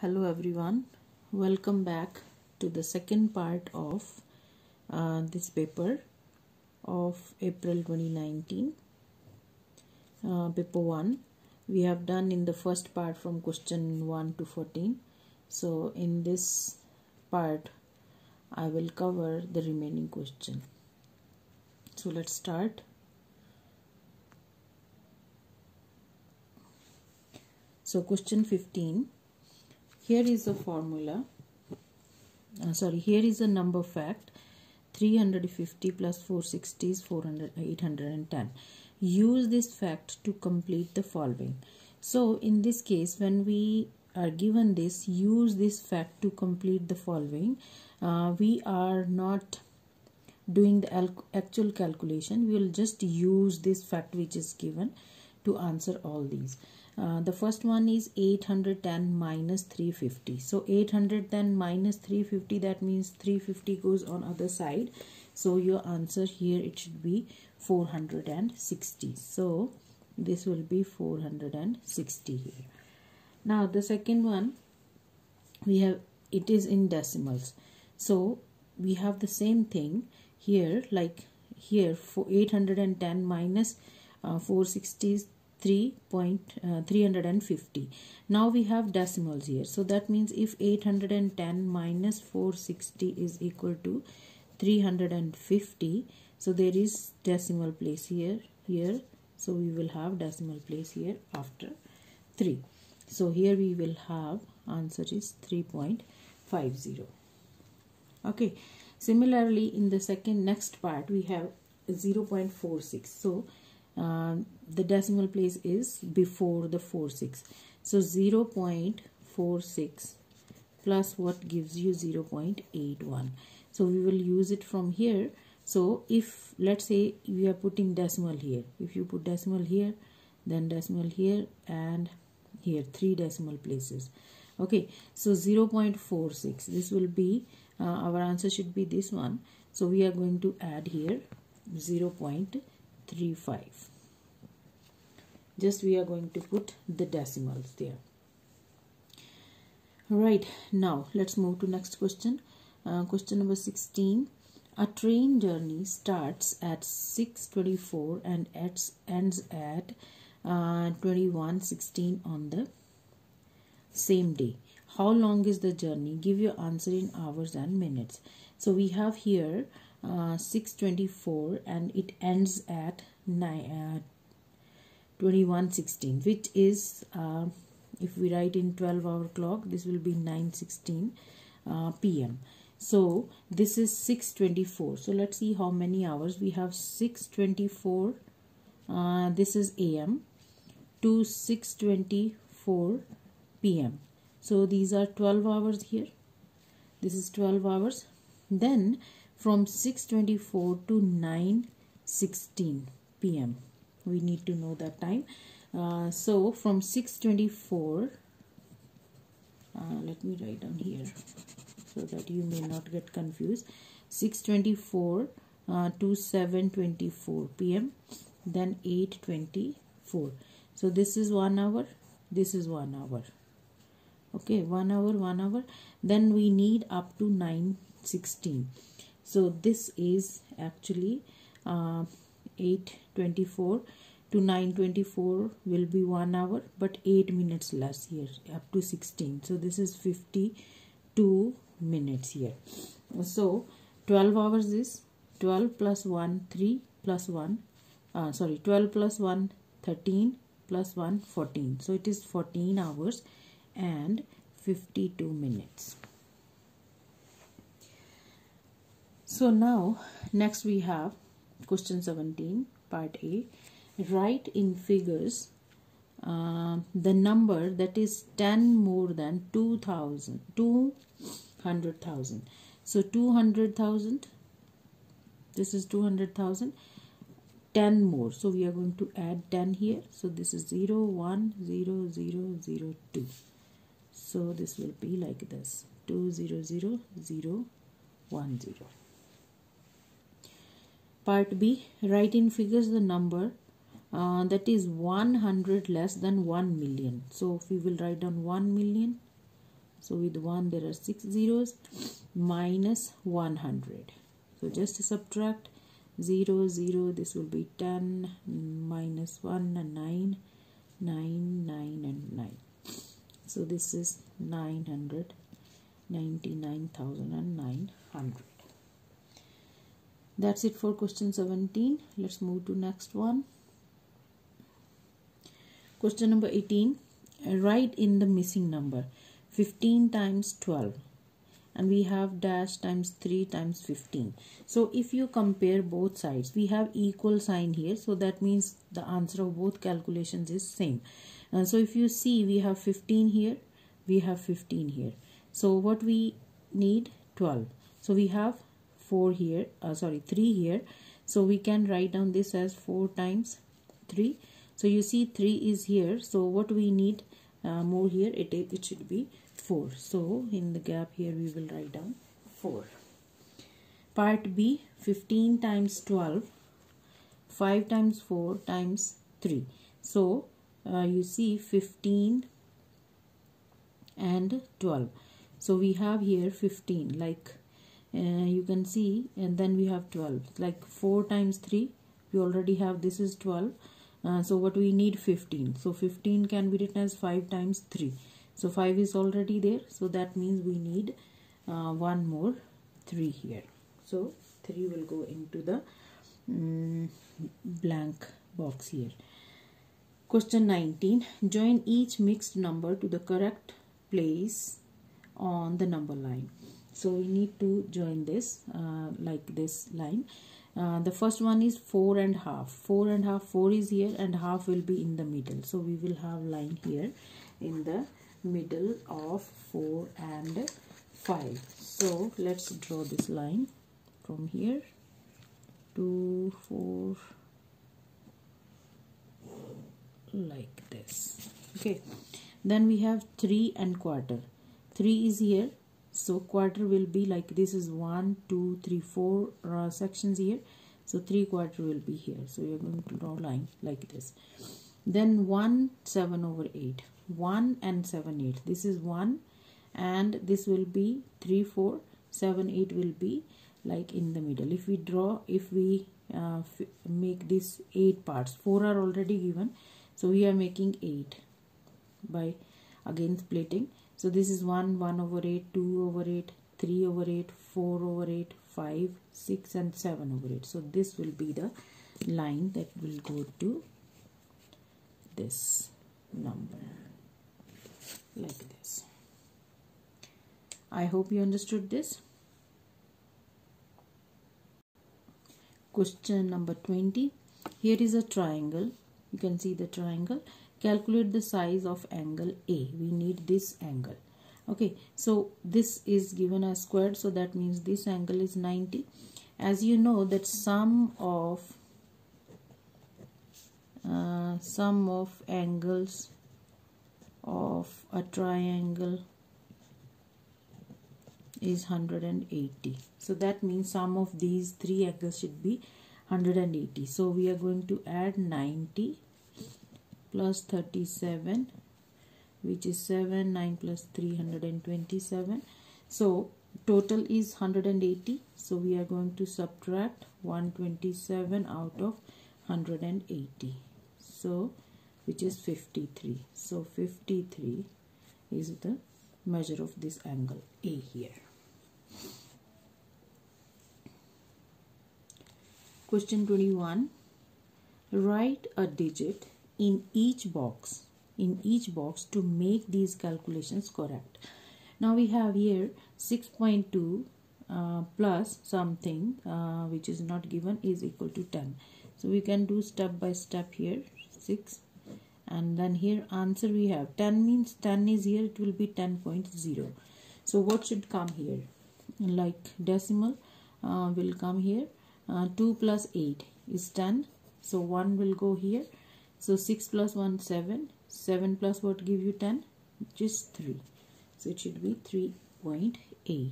Hello everyone, welcome back to the second part of this paper of April 2019, paper 1. We have done in the first part from question 1 to 14. So in this part I will cover the remaining question. So let's start. So question 15. Here is the formula, here is a number fact, 350 plus 460 is 810. Use this fact to complete the following. So in this case, when we are given this, use this fact to complete the following, we are not doing the actual calculation. We will just use this fact which is given to answer all these. The first one is 810 minus 350. So 810 minus 350, that means 350 goes on other side. So your answer here, it should be 460. So this will be 460 here. Now the second one, we have, it is in decimals. So we have the same thing here, like here for 810 minus 460 is 350. Now we have decimals here, so that means if 810 minus 460 is equal to 350, so there is decimal place here, so we will have decimal place here after 3. So here we will have answer is 3.50. Okay, similarly in the next part we have 0.46. So the decimal place is before the 46. So 0.46 plus what gives you 0.81. So we will use it from here. So if let's say we are putting decimal here, if you put decimal here, then decimal here, and here 3 decimal places. Okay, so 0.46, this will be our answer should be this one. So we are going to add here 0.35. Just we are going to put the decimals there. Right, now let's move to next question. Question number 16. A train journey starts at 6:24 and ends at 21:16 on the same day. How long is the journey? Give your answer in hours and minutes. So we have here 6:24 and it ends at 21:16, which is if we write in 12-hour clock, this will be 9:16 p.m. So this is 6:24. So let's see how many hours we have. 6:24, this is a.m. to 6:24 p.m. So these are 12 hours here. This is 12 hours. Then from 6:24 to 9:16 p.m. we need to know that time. So from 6:24, let me write down here so that you may not get confused. 6:24 to 7:24 p.m. then 8:24. So this is 1 hour, this is 1 hour. Okay, 1 hour, 1 hour. Then we need up to 9:16. So this is actually 8:24 to 9:24 will be 1 hour, but 8 minutes less here up to 16. So this is 52 minutes here. So 12 hours is 12 plus 1 3 plus 1 12 plus 1 13 plus 1 14. So it is 14 hours and 52 minutes. So now next we have question 17, part A. Write in figures the number that is 10 more than 200,000. So 200,000, this is 200,000, 10 more. So we are going to add 10 here. So this is 0, 1, 0, 0, 0, 2. So this will be like this, 2, 0, 0, 0, 1, 0. Part B, write in figures the number that is 100 less than 1 million. So if we will write down 1 million, So with 1 there are 6 zeros, minus 100. So just subtract 0, 0, this will be 10, minus 1 and 9, 9, 9 and 9. So this is 999,900. That's it for question 17. Let's move to next one. Question number 18. Write in the missing number 15 times 12. And we have dash times 3 times 15. So if you compare both sides, we have equal sign here. So that means the answer of both calculations is same. So if you see, we have 15 here, we have 15 here. So what we need? 12. So we have 4 here, 3 here. So we can write down this as 4 times 3. So you see 3 is here. So what we need more here, it should be 4. So in the gap here we will write down 4. Part B, 15 times 12, 5 times 4 times 3. So you see 15 and 12. So we have here 15, like you can see, and then we have 12, like 4 times 3 we already have, this is 12. So what we need? 15. So 15 can be written as 5 times 3. So 5 is already there. So that means we need one more 3 here. So 3 will go into the blank box here. Question 19. Join each mixed number to the correct place on the number line. So we need to join this like this line. The first one is 4 and half. 4 and half, 4 is here and half will be in the middle. So we will have line here in the middle of 4 and 5. So let's draw this line from here to 4 like this. Okay. Then we have 3 and quarter. 3 is here. So quarter will be like this is 1, 2, 3, 4 sections here. So 3 quarter will be here. So we are going to draw a line like this. Then 1, 7 over 8. 1 and 7, 8. This is 1 and this will be 3, 4, 7, 8 will be like in the middle. If we draw, if we make this 8 parts, 4 are already given. So we are making 8 by again splitting. So this is 1, 1 over 8, 2 over 8, 3 over 8, 4 over 8, 5, 6 and 7 over 8. So this will be the line that will go to this number like this. I hope you understood this. Question number 20. Here is a triangle. You can see the triangle. Calculate the size of angle A. We need this angle. Okay, so this is given as squared, so that means this angle is 90. As you know that sum of angles of a triangle is 180. So that means sum of these 3 angles should be 180. So we are going to add 90 plus 37, which is 7, 9 plus 327. So total is 180. So we are going to subtract 127 out of 180. So which is 53. So 53 is the measure of this angle A here. Question 21. Write a digit in each box to make these calculations correct. Now we have here 6.2 plus something which is not given is equal to 10. So we can do step by step here. 6 and then here answer we have 10 means 10 is here, it will be 10.0. So what should come here? Like decimal will come here. 2 plus 8 is 10. So 1 will go here. So 6 plus 1, 7. 7 plus what give you 10? Which is 3. So it should be 3.8.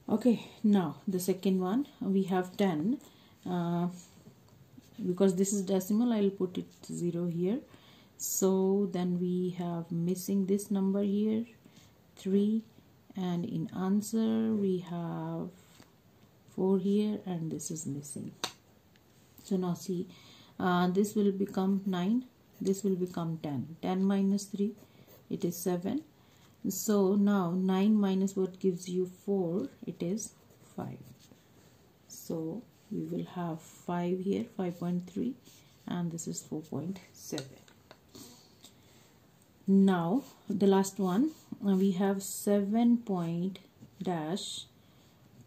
Okay, now the second one, we have 10. Because this is decimal, I will put it 0 here. So then we have missing this number here, 3, and in answer we have 4 here, and this is missing. So now see, this will become 9, this will become 10. 10 minus 3, it is 7. So now 9 minus what gives you 4, it is 5. So we will have 5 here, 5.3, and this is 4.7. Now the last one, we have 7 point dash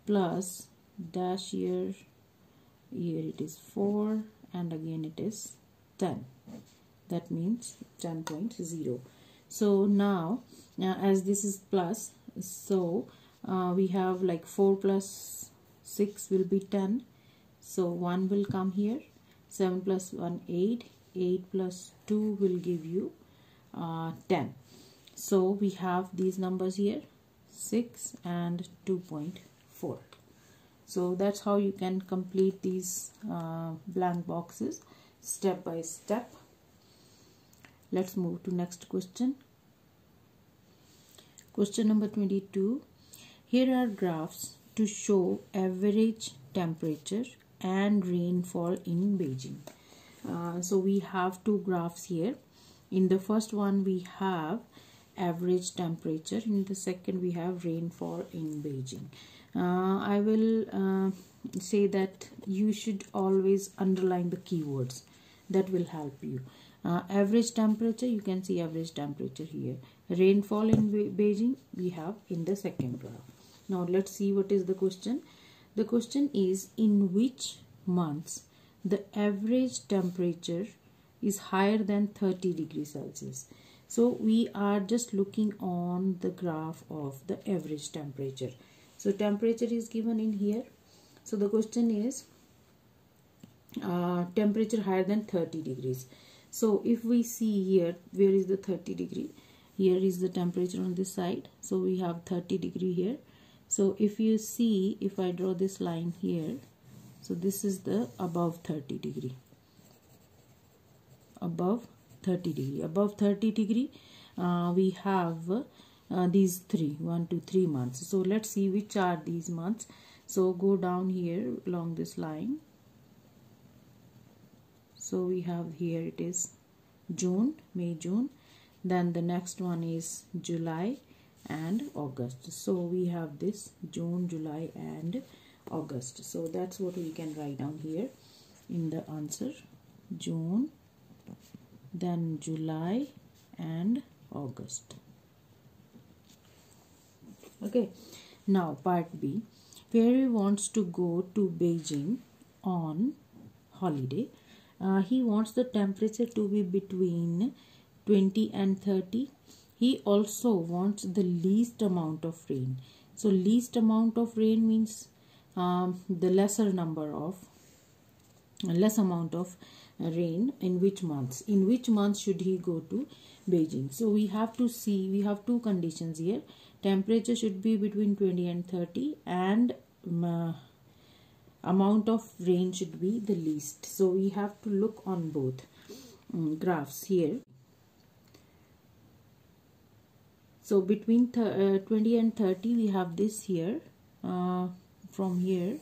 plus dash here it is 4, and again it is 10. That means 10.0. So now as this is plus, so we have like 4 plus 6 will be 10. So 1 will come here, 7 plus 1 8, 8 plus 2 will give you 10. So we have these numbers here, 6 and 2.4. So that's how you can complete these blank boxes step by step. Let's move to next question. Question number 22. Here are graphs to show average temperature and rainfall in Beijing. So we have two graphs here. In the first one we have average temperature, in the second we have rainfall in Beijing. I will say that you should always underline the keywords, that will help you. Average temperature, you can see average temperature here. Rainfall in Beijing we have in the second graph. Now let's see what is the question. The question is, in which months the average temperature is higher than 30 degrees Celsius. So we are just looking on the graph of the average temperature. So temperature is given in here. So the question is temperature higher than 30 degrees. So if we see here, where is the 30 degree? Here is the temperature on this side. So we have 30 degree here. So if you see, if I draw this line here, so this is the above 30 degree. Above 30 degree. Above 30 degree, we have these 1, 2, 3 months. So let's see which are these months. So go down here along this line. So we have here it is June, May, June. Then the next one is July and August. So we have this June, July and August. So that's what we can write down here in the answer. June, then July and August. Okay, now part B. Perry wants to go to Beijing on holiday. He wants the temperature to be between 20 and 30. He also wants the least amount of rain. So least amount of rain means the less amount of rain. In which months? In which month should he go to Beijing? So we have to see, we have two conditions here. Temperature should be between 20 and 30, and amount of rain should be the least. So we have to look on both graphs here. So between 20 and 30 we have this here, from here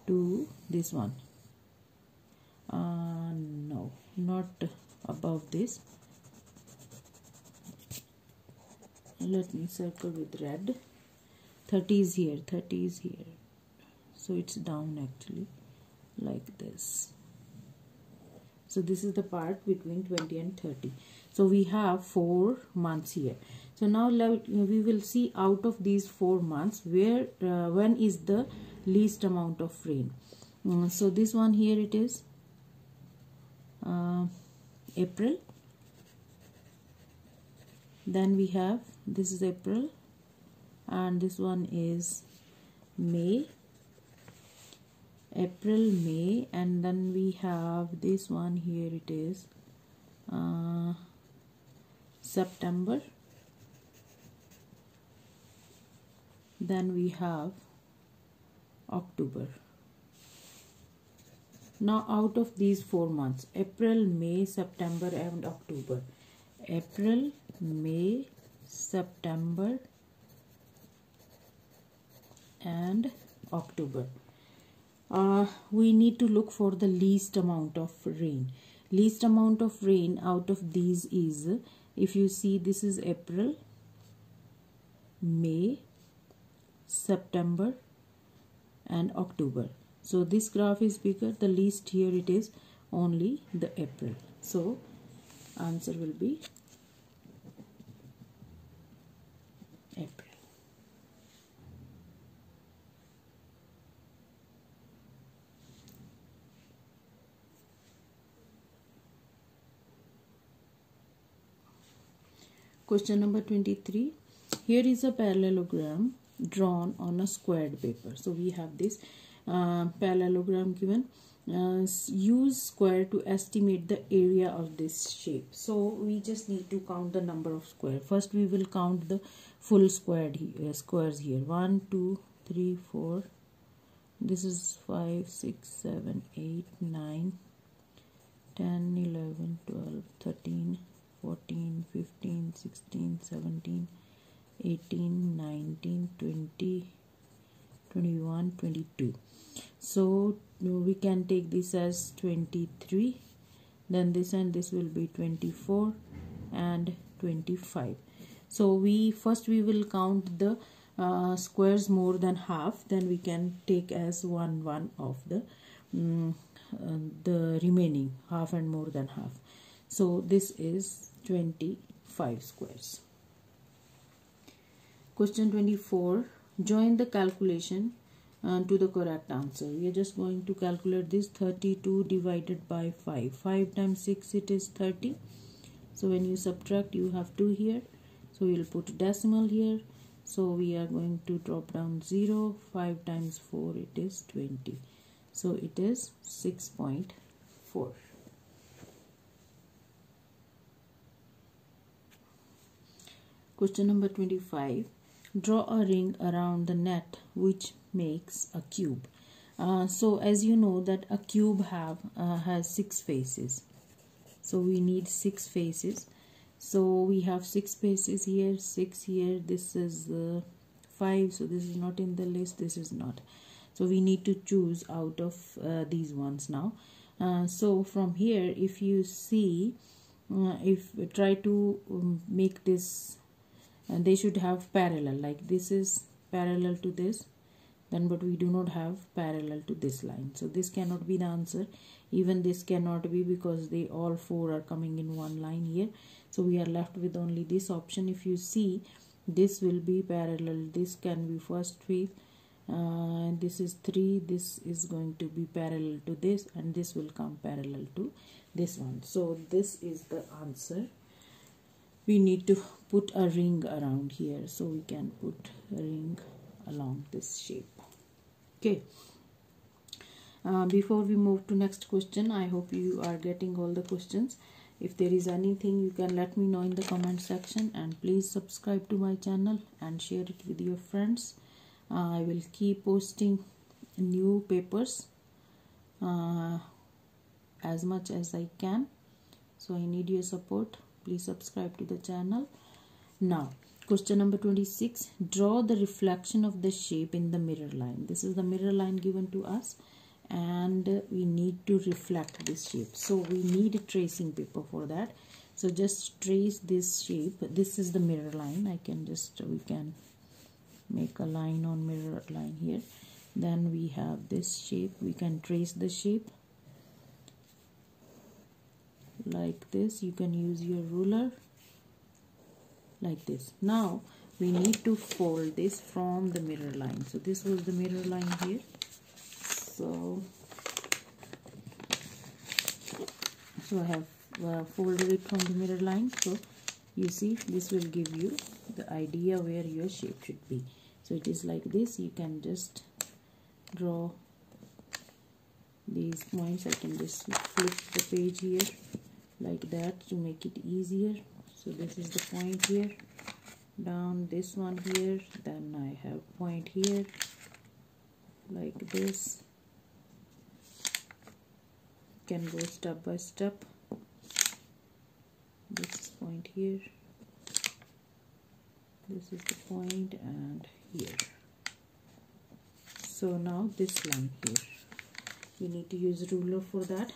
to this one. No, not above this. Let me circle with red. 30 is here, 30 is here. So it's down actually, like this. So this is the part between 20 and 30. So we have 4 months here. So now we will see out of these 4 months where when is the least amount of rain. So this one here it is April. Then we have, this is April, and this one is May. April, May, and then we have this one here, it is September. Then we have October. Now out of these 4 months, April, May, September and October, April, May, September and October. We need to look for the least amount of rain. Least amount of rain out of these is, if you see, this is April, May, September and October. So this graph is bigger. The least here it is only the April. So answer will be April. Question number 23. Here is a parallelogram drawn on a squared paper. So we have this parallelogram given. Use square to estimate the area of this shape. So we just need to count the number of square. First we will count the full squares here. 1, 2, 3, 4. This is 5, 6, 7, 8, 9, 10, 11, 12, 13, 14, 15, 16, 17, 18, 19, 20, 21, 22. So we can take this as 23, then this and this will be 24 and 25. So we will count the squares more than half, then we can take as one of the remaining half and more than half. So this is 25 squares. Question 24. Join the calculation to the correct answer. We are just going to calculate this. 32 divided by 5. 5 times 6 it is 30. So when you subtract you have 2 here. So you will put decimal here. So we are going to drop down 0. 5 times 4 it is 20. So it is 6.4. Question number 25. Draw a ring around the net which makes a cube. So as you know that a cube has 6 faces. So we need 6 faces. So we have 6 faces here, 6 here. This is 5. So this is not in the list. This is not. So we need to choose out of these ones now. So from here, if you see, if we try to make this, they should have parallel, like this is parallel to this, then but we do not have parallel to this line. So this cannot be the answer. Even this cannot be, because they all 4 are coming in one line here. So we are left with only this option. If you see, this will be parallel. This can be first face. This is 3. This is going to be parallel to this, and this will come parallel to this one. So this is the answer. We need to put a ring around here. So we can put a ring along this shape. Okay. Before we move to next question, I hope you are getting all the questions. If there is anything, you can let me know in the comment section, and please subscribe to my channel and share it with your friends. I will keep posting new papers as much as I can. So I need your support. Please subscribe to the channel. Now, question number 26. Draw the reflection of the shape in the mirror line. This is the mirror line given to us, and we need to reflect this shape. So we need a tracing paper for that. So just trace this shape. This is the mirror line. We can make a line on mirror line here. Then we have this shape. We can trace the shape like this. You can use your ruler like this. Now we need to fold this from the mirror line. So this was the mirror line here. So I have folded it from the mirror line. So you see, this will give you the idea where your shape should be. So it is like this. You can just draw these points. I can just flip the page here like that to make it easier. So this is the point here, down this one here, then I have point here like this. Can go step by step. This point point here, this is the point, and here. So now this line here, we need to use ruler for that.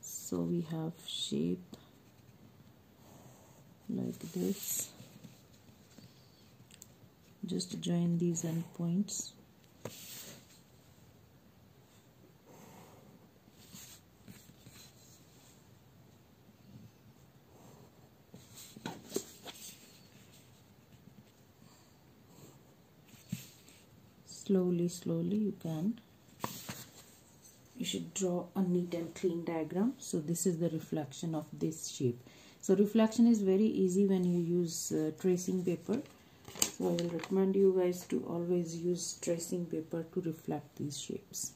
So we have shape like this. Just join these endpoints. Slowly you should draw a neat and clean diagram. So this is the reflection of this shape. So reflection is very easy when you use tracing paper. So I will recommend you guys to always use tracing paper to reflect these shapes.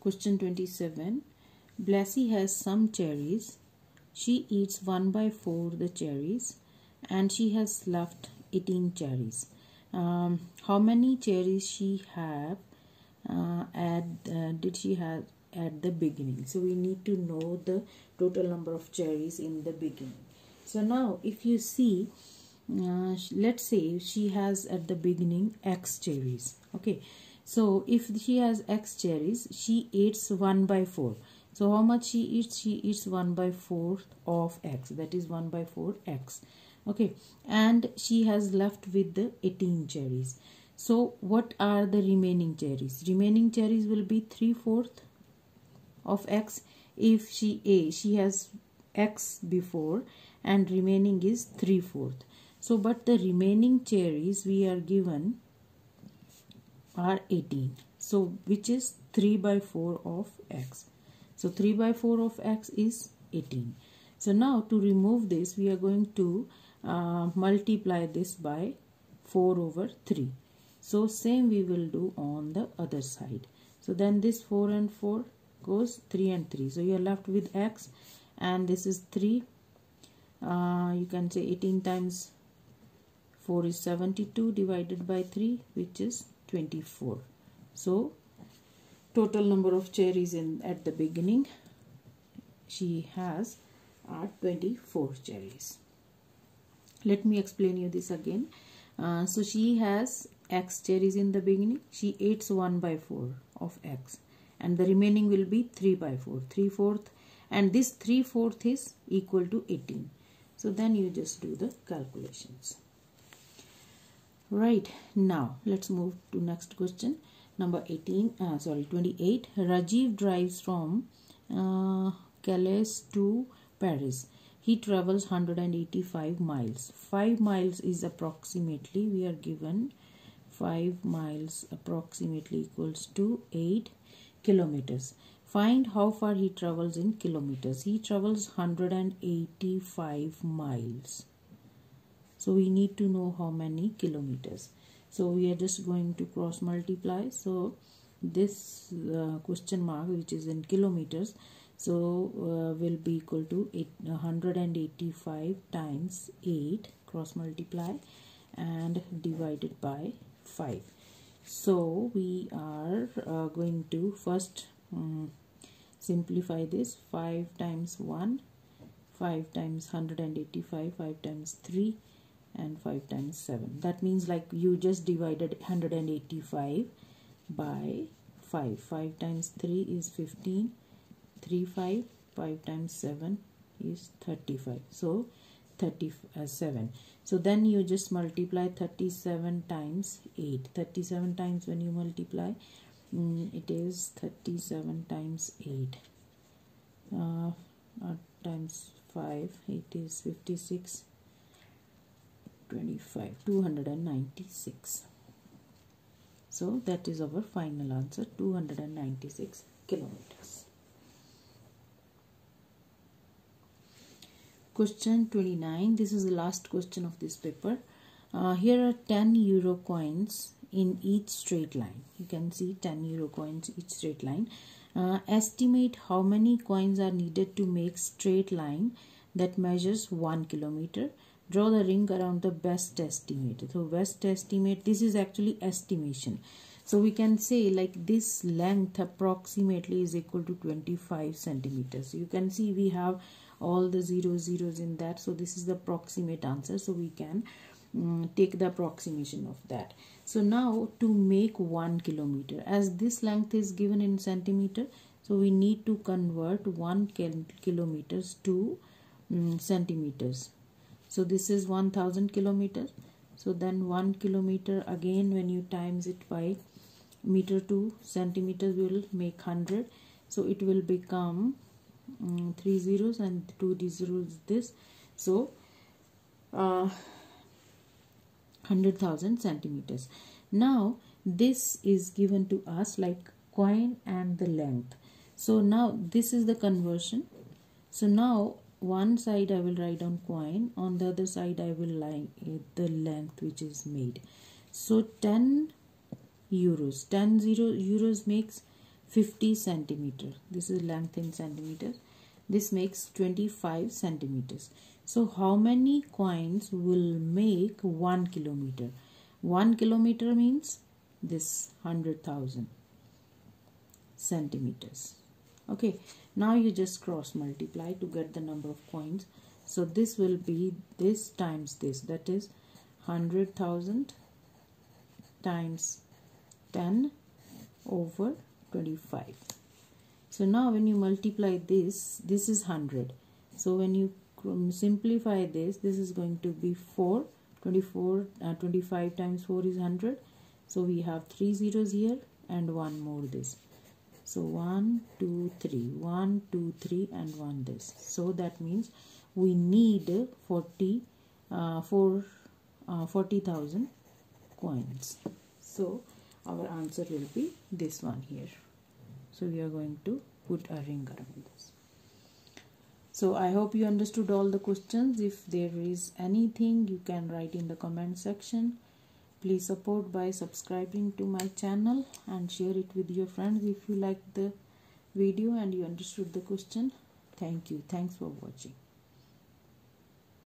Question 27. Blessy has some cherries. She eats 1/4 the cherries and she has left 18 cherries. How many cherries she have did she have at the beginning? So we need to know the total number of cherries in the beginning. So now if you see, let's say she has at the beginning X cherries. Okay, so if she has X cherries, she eats 1/4. So how much she eats? She eats 1/4 of X, that is 1/4 X. Okay, and she has left with the 18 cherries. So what are the remaining cherries? Remaining cherries will be 3/4 of X. If she has X before and remaining is 3/4. So but the remaining cherries we are given are 18. So which is 3/4 of X. So 3/4 of X is 18. So now to remove this, we are going to multiply this by 4/3. So same we will do on the other side. So then this 4 and 4 goes 3 and 3. So you are left with X, and this is 3. You can say 18 times 4 is 72 divided by 3, which is 24. So total number of cherries at the beginning she has are 24 cherries. Let me explain you this again. So she has X cherries in the beginning. She eats 1/4 of X, and the remaining will be 3/4, 3/4, and this 3/4 is equal to 18. So then you just do the calculations. Right, now let's move to next question. Number 28. Rajiv drives from Calais to Paris. He travels 185 miles. 5 miles is approximately, we are given 5 miles approximately equals to 8 kilometers. Find how far he travels in kilometers. He travels 185 miles. So we need to know how many kilometers. So we are just going to cross multiply. So this question mark, which is in kilometers, so will be equal to 185 times 8, cross multiply, and divided by 5. So we are going to first simplify this. 5 times 1, 5 times 185, 5 times 3, and 5 times 7. That means like you just divided 185 by 5. 5 times 3 is 15. 5 times 7 is 35. So 37. So then you just multiply 37 times 8. 37 times when you multiply, it is 37 times 8 times 5, it is 56, 25, 296. So that is our final answer, 296 kilometers. Question 29. This is the last question of this paper. Here are 10 euro coins in each straight line. You can see 10 euro coins each straight line. Estimate how many coins are needed to make straight line that measures 1 kilometer. Draw the ring around the best estimate. So best estimate, this is actually estimation. So we can say like this length approximately is equal to 25 centimeters. You can see we have all the zeros in that. So this is the approximate answer. So we can take the approximation of that. So now to make 1 kilometer, as this length is given in centimeter, so we need to convert 1 kilometers to centimeters. So this is 1000 kilometers. So then 1 kilometer, again when you times it by meter to centimeters, will make 100. So it will become 3 zeros and 2 zeros this. So 100,000 centimeters. Now this is given to us like coin and the length. So now this is the conversion. So now one side I will write down coin, on the other side I will write the length which is made. So 10 euros, 10 euros makes 50 centimeter. This is length in centimeters. This makes 25 centimeters. So how many coins will make 1 kilometer? 1 kilometer means this 100,000 centimeters. Okay, now you just cross multiply to get the number of coins. So this will be this times this, that is 100,000 times 10 over 25. So now when you multiply this is 100. So when you simplify this is going to be 4. 25 times 4 is 100. So we have 3 zeros here and one more this. So 1, 2, 3, 1, 2, 3 and 1 this. So that means we need 40,000 coins. So our answer will be this one here. So we are going to put a ring around this. So I hope you understood all the questions. If there is anything, you can write in the comment section. Please support by subscribing to my channel and share it with your friends if you liked the video and you understood the question. Thank you. Thanks for watching.